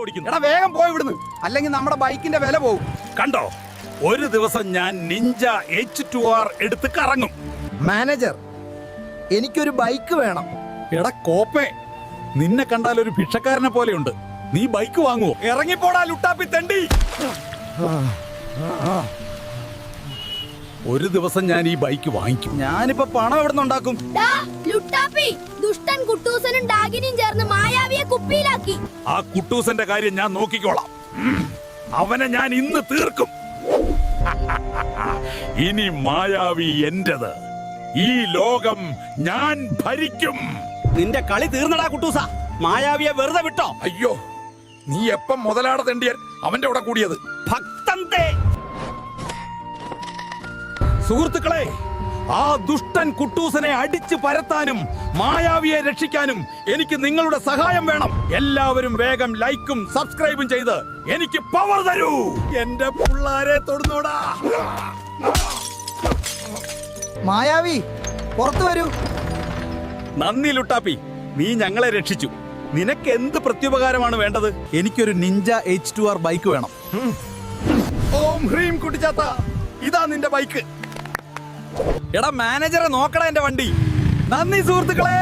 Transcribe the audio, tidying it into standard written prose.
ഓടിക്കുന്നു. എടാ വേഗം പോയി വിടുന്നു, അല്ലെങ്കിൽ നമ്മുടെ ബൈക്കിന്റെ വില പോകും. കണ്ടോ, ഒരു ദിവസം ഞാൻ നിഞ്ച H2R എടുത്ത് കറങ്ങും. മാനേജർ, എനിക്കൊരു ബൈക്ക് വേണം. എടാ കോപ്പേ, നിന്നെ കണ്ടാൽ ഒരു ഭിക്ഷക്കാരനെ പോലെയുണ്ട്. നീ ബൈക്ക് വാങ്ങുവോ? ഇറങ്ങിപ്പോടാ ലുട്ടാപ്പി തെണ്ടി. ഒരു ദിവസം ഞാൻ ഈ ബൈക്ക് വാങ്ങിക്കും. ഞാനിപ്പോ പണം എവിടെ നിന്നുണ്ടാക്കും? ഡാ, ലുട്ടാപ്പി, ദുഷ്ടൻ കുട്ടൂസനും ഡാഗിനിയും ചേർന്ന് മായാവിയെ കുപ്പിയിലാക്കി. ആ കുട്ടൂസന്റെ കാര്യം ഞാൻ നോക്കിക്കോളാം. അവനെ ഞാൻ ഇന്ന് തീർക്കും. ഇനി മായാവി എന്റേത്. ഈ ലോകം ഞാൻ ഭരിക്കും. നിന്റെ കളി തീർന്നടാ കുട്ടൂസ. മായാവിയെ വെറുതെ വിട്ടോ? അയ്യോ, നീ എപ്പം മുതലാട തെണ്ടിയാൽ അവന്റെ കൂടെ കൂടിയത്? ഭക്തന്തേ. സുഹൃത്തുക്കളെ, ആ ദുഷ്ടൻ കുട്ടൂസനെ അടിച്ചു പരത്താനും മായാവിയെ രക്ഷിക്കാനും എനിക്ക് നിങ്ങളുടെ സഹായം വേണം. എല്ലാവരും വേഗം ലൈക്കും സബ്സ്ക്രൈബും ചെയ്ത് എനിക്ക് പവർ തരൂ. എന്റെ പിള്ളാരെ തൊടുന്നോടാ. മായാവി, പുറത്തു വരൂ. നന്ദി ലുട്ടാപ്പി, നീ ഞങ്ങളെ രക്ഷിച്ചു. നിനക്ക് എന്ത് പ്രത്യുപകാരമാണ് വേണ്ടത്? എനിക്കൊരു നിഞ്ച H2R ബൈക്ക് വേണം. ഓം ഹ്രീം കുട്ടിച്ചാത്ത, ഇതാ നിന്റെ ബൈക്ക്. എടാ മാനേജറെ നോക്കടാ എന്റെ വണ്ടി. നന്ദി സുഹൃത്തുക്കളെ.